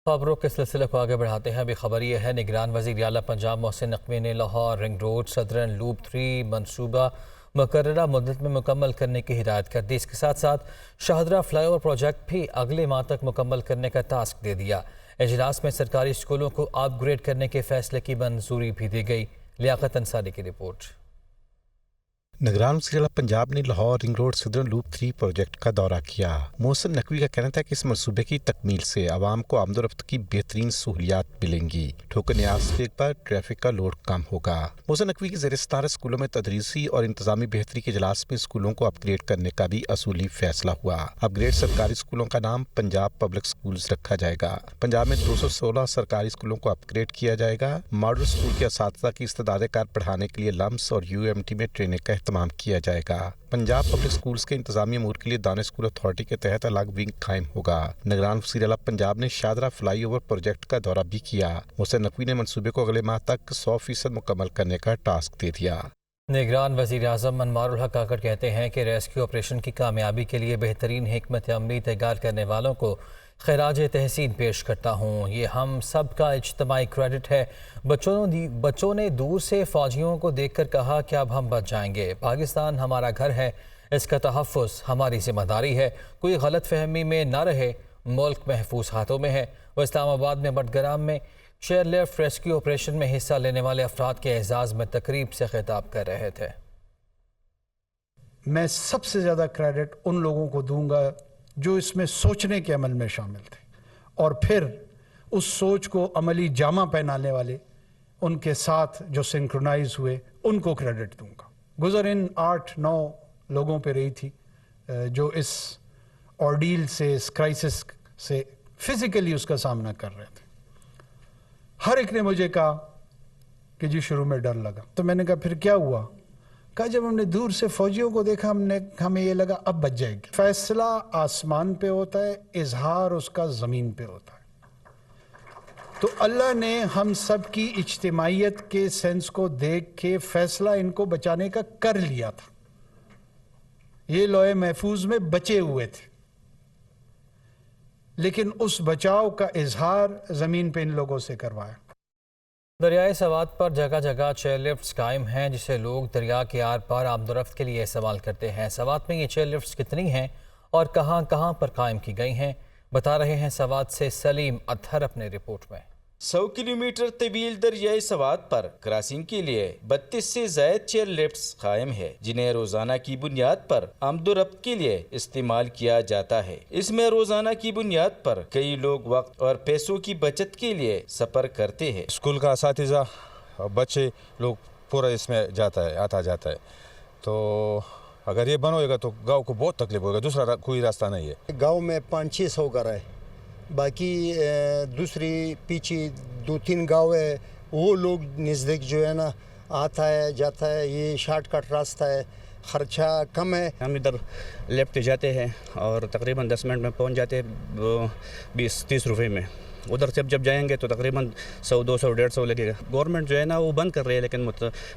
खबरों के सिलसिले को आगे बढ़ाते हैं। अभी खबर ये है, निगरान वज़ीर आला पंजाब मोहसिन नकवी ने Lahore ring road southern loop 3 मनसूबा मुकर्ररा मुद्दत में मुकम्मल करने की हिदायत कर दी। इसके साथ साथ शाहदरा फ्लाईओवर प्रोजेक्ट भी अगले माह तक मुकम्मल करने का टास्क दे दिया। इजलास में सरकारी स्कूलों को अपग्रेड करने के फैसले की मंजूरी भी दी गई। लियाकत अंसारी की रिपोर्ट। निगरान वज़ीर आला पंजाब ने Lahore ring road southern loop 3 project का दौरा किया। मोहसिन नकवी का कहना था कि इस मनसूबे की तकमील से आवाम को आमदोरफ्त की बेहतरीन सहूलियात मिलेंगी। ठोकर न्याज पर ट्रैफिक का लोड कम होगा। मोहसिन नकवी के ज़ेर सदारत स्कूलों में तदरीसी और इंतजामी बेहतरी के इजलास में स्कूलों को अपग्रेड करने का भी असूली फैसला हुआ। अपग्रेड सरकारी स्कूलों का नाम पंजाब पब्लिक स्कूल्स रखा जाएगा। पंजाब में 216 सरकारी स्कूलों को अपग्रेड किया जाएगा। मॉडल स्कूल के असातिज़ा की इस्तेदाद कार पढ़ाने के लिए लम्स और UMT में ट्रेनिंग का तमाम किया जाएगा। पंजाब पब्लिक स्कूल्स के इंतजामी अमूर के लिए दानिश स्कूल अथॉरिटी के तहत अलग विंग कायम होगा। निगरान वज़ीर आला पंजाब ने शाहदरा फ्लाईओवर प्रोजेक्ट का दौरा भी किया। मोहसिन नकवी ने मंसूबे को अगले माह तक 100% मुकम्मल करने का टास्क दे दिया। निगरान वज़ीर आज़म मनमारुल हक काकड़ कहते हैं कि रेस्क्यू ऑपरेशन की कामयाबी के लिए बेहतरीन हिकमत अमली तैयार करने वालों को खिराज तहसीन पेश करता हूँ। ये हम सब का इज्तमाई क्रेडिट है। बच्चों ने दूर से फ़ौजियों को देखकर कहा कि अब हम बच जाएंगे। पाकिस्तान हमारा घर है, इसका तहफ़्फ़ुज़ हमारी ज़िम्मेदारी है। कोई गलत फहमी में न रहे, मुल्क महफूज हाथों में है। वो इस्लामाबाद में बटग्राम में चेयरलिफ्ट रेस्क्यू ऑपरेशन में हिस्सा लेने वाले अफराद के एजाज़ में तकरीब से खिताब कर रहे थे। मैं सबसे ज़्यादा क्रेडिट उन लोगों को दूंगा जो इसमें सोचने के अमल में शामिल थे और फिर उस सोच को अमली जामा पहनाने वाले उनके साथ जो सिंक्रोनाइज हुए, उनको क्रेडिट दूंगा। गुज़र इन 8-9 लोगों पे रही थी जो इस ऑर्डील से, इस क्राइसिस से फिज़िकली उसका सामना कर रहे थे। हर एक ने मुझे कहा कि जी शुरू में डर लगा। तो मैंने कहा फिर क्या हुआ? कहा जब हमने दूर से फौजियों को देखा हमें ये लगा अब बच जाएगी। फैसला आसमान पे होता है, इजहार उसका ज़मीन पे होता है। तो अल्लाह ने हम सब की इज्तिमाइयत के सेंस को देख के फैसला इनको बचाने का कर लिया था। ये लोहे महफूज में बचे हुए थे, लेकिन उस बचाव का इजहार ज़मीन पे इन लोगों से करवाया। दरियाए सवात पर जगह जगह चेयरलिफ्ट्स कायम हैं जिसे लोग दरिया के आर पार आमदोरफ्त के लिए इस्तेमाल करते हैं। सवात में ये चेयरलिफ्ट्स कितनी हैं और कहां कहां पर कायम की गई हैं, बता रहे हैं सवात से सलीम अतहर अपने रिपोर्ट में। 100 किलोमीटर तवील दरियाई सवात पर क्रॉसिंग के लिए 32 से ज़ायद चेयर लिफ्ट्स कायम है, जिन्हें रोजाना की बुनियाद पर आमदोरफ्त के लिए इस्तेमाल किया जाता है। इसमें रोजाना की बुनियाद पर कई लोग वक्त और पैसों की बचत के लिए सफर करते हैं। स्कूल का असातिज़ा बच्चे लोग पूरा इसमें आता जाता है। तो अगर ये बंद होएगा तो गाँव को बहुत तकलीफ होगा, दूसरा कोई रास्ता नहीं है। गाँव में 500-600 घर है, बाकी दूसरी पीछे 2-3 गांव है, वो लोग नज़दीक जो है ना आता है जाता है। ये शॉर्टकट रास्ता है, खर्चा कम है। हम इधर लेफ्ट जाते हैं और तकरीबन 10 मिनट में पहुंच जाते हैं 20-30 रुपए में। उधर से जब जाएंगे तो तकरीबन 100, 200, 150 लगेगा। गवर्नमेंट जो है ना वो बंद कर रही है, लेकिन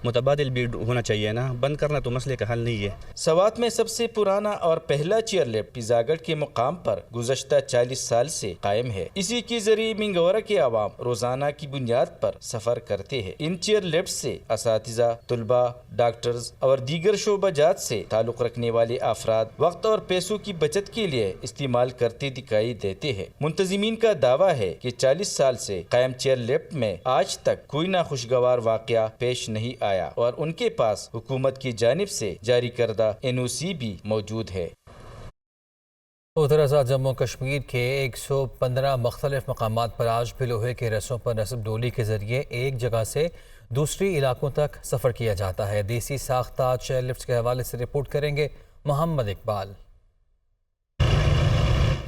मुतबादिल भी होना चाहिए ना, बंद करना तो मसले का हल नहीं है। सवात में सबसे पुराना और पहला चेयर लिफ्ट पिजागढ़ के मुकाम पर गुज़श्ता 40 साल से कायम है। इसी के जरिए मिंगौरा के आवाम रोजाना की बुनियाद पर सफर करते हैं। इन चेयर लिफ्ट से असातिज़ा, तुलबा, डॉक्टर्स और दीगर शोबाजात से ताल्लुक़ रखने वाले अफराद वक्त और पैसों की बचत के लिए इस्तेमाल करते दिखाई देते हैं। मुंतज़िमीन का दावा है कि 40 साल से कायम चेयर लिफ्ट में आज तक कोई नाखुशगवार वाक़या पेश नहीं आया और उनके पास हुकूमत की जानिब से जारी करदा NOC भी मौजूद है। उधर जम्मू कश्मीर के 115 मुख्तलिफ मकामात पर आज भी लोहे के रस्सों पर नस्ब डोली के जरिए एक जगह से दूसरी इलाकों तक सफ़र किया जाता है। देसी साख्ता चेयर लिफ्ट के हवाले से रिपोर्ट करेंगे मोहम्मद इकबाल।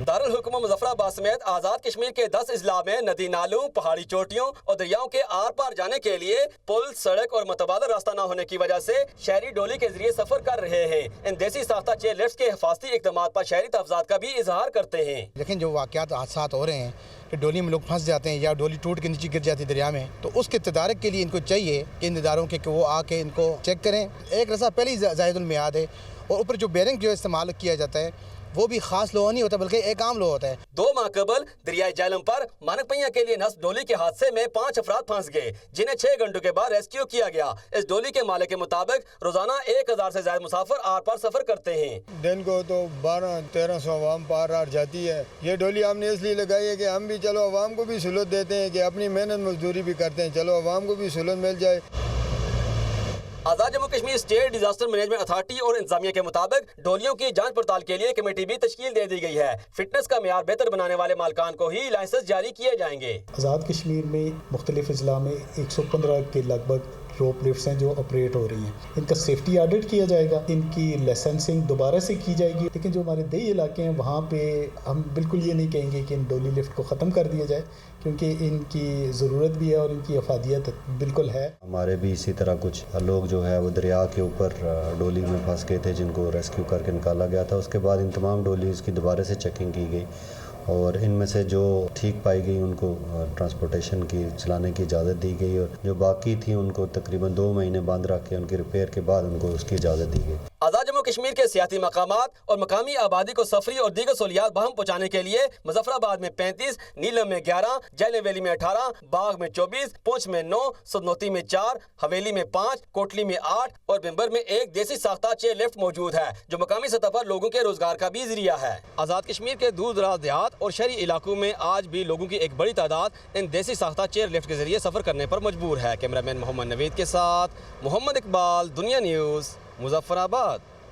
दारुल हुकूमत मुजफ्फराबाद समेत आज़ाद कश्मीर के 10 अजला में नदी नालों, पहाड़ी चोटियों और दरियाओं के आर पार जाने के लिए पुल, सड़क और मुतबादल रास्ता न होने की वजह से शहरी डोली के जरिए सफर कर रहे हैं। इन देसी साख्ता चेयर लिफ्ट के हिफाजती इक़दाम पर शहरी तहफ़्फ़ुज़ात का भी इजहार करते हैं। लेकिन जो वाक़यात हादसा हो रहे हैं कि डोली में लोग फंस जाते हैं या डोली टूट के नीचे गिर जाती है दरिया में, तो उसके तदारक के लिए इनको चाहिए कि इन इदारों के कि वो आके इनको चेक करें। एक रस्सा पहले ही ज़ायदुल मियाद है और ऊपर जो बेरिंग जो इस्तेमाल किया जाता है وہ بھی خاص لوہا نہیں ہوتا بلکہ ایک عام لوہا ہوتا ہے۔ 2 ماہ قبل دریائے جہلم پر مانک پئیاں کے لیے نصب ڈولی کے حادثے میں 5 افراد پھنس گئے جنہیں 6 گھنٹوں کے بعد ریسکیو کیا گیا۔ اس ڈولی کے مالک کے مطابق روزانہ 1000 سے زائد مسافر آر پار سفر کرتے ہیں۔ دن کو تو 1200-1300 عوام پار آر جاتی ہے۔ یہ ڈولی ہم نے اس لیے لگائی ہے کہ ہم بھی چلو عوام کو بھی سہولت دیتے ہیں کہ اپنی محنت مزدوری بھی کرتے ہیں، چلو عوام کو بھی سہولت مل جائے۔ Azad Jammu Kashmir state disaster management authority اور انتظامیہ کے مطابق ڈولیوں کی جانچ پڑتال کے لیے کمیٹی بھی تشکیل دے دی گئی ہے۔ فٹنس کا معیار بہتر بنانے والے مالکان کو ہی لائسنس جاری کیے جائیں گے۔ آزاد کشمیر میں مختلف اضلاع میں 115 کے لگ بھگ روپ لفٹس ہیں جو آپریٹ ہو رہی ہیں، ان کا سیفٹی آڈٹ کیا جائے گا، ان کی لائسنسنگ دوبارہ سے کی جائے گی۔ لیکن جو ہمارے دیہی علاقے ہیں وہاں پہ ہم بالکل یہ نہیں کہیں گے کہ ان ڈولی لفٹ کو ختم کر دیا جائے، کیونکہ ان کی ضرورت بھی ہے اور ان کی افادیت بالکل ہے۔ ہمارے بھی اسی طرح کچھ لوگ جو ہے وہ دریا کے اوپر ڈولی میں پھنس گئے تھے جن کو ریسکیو کر کے نکالا گیا تھا۔ اس کے بعد ان تمام ڈولیز کی دوبارہ سے چیکنگ کی گئی اور ان میں سے جو ٹھیک پائی گئی ان کو ٹرانسپورٹیشن کی چلانے کی اجازت دی گئی، اور جو باقی تھی ان کو تقریباً 2 مہینے بند رکھ کے ان کی ریپیئر کے بعد ان کو اس کی اجازت دی گئی۔ آزاد جموں کشمیر کے سیاحتی مقامات اور مقامی آبادی کو سفری اور دیگر سہولیات بہم پہنچانے کے لیے مظفر آباد میں 35، نیلم میں 11، جہلم ویلی میں 18، باغ میں 24، پونچھ میں 9، سدنوتی میں 4، حویلی میں 5، کوٹلی میں 8 اور بمبر میں 1 دیسی ساختہ چیئر لفٹ موجود ہے جو مقامی سطح پر لوگوں کے روزگار کا بھی ذریعہ ہے۔ آزاد کشمیر کے دور دراز دیہات اور شہری علاقوں میں آج بھی لوگوں کی ایک بڑی تعداد ان دیسی ساختہ چیئر لفٹ کے ذریعے سفر کرنے پر مجبور ہے۔ کیمرہ مین محمد نوید کے ساتھ محمد اقبال، دنیا نیوز، مظفر آباد۔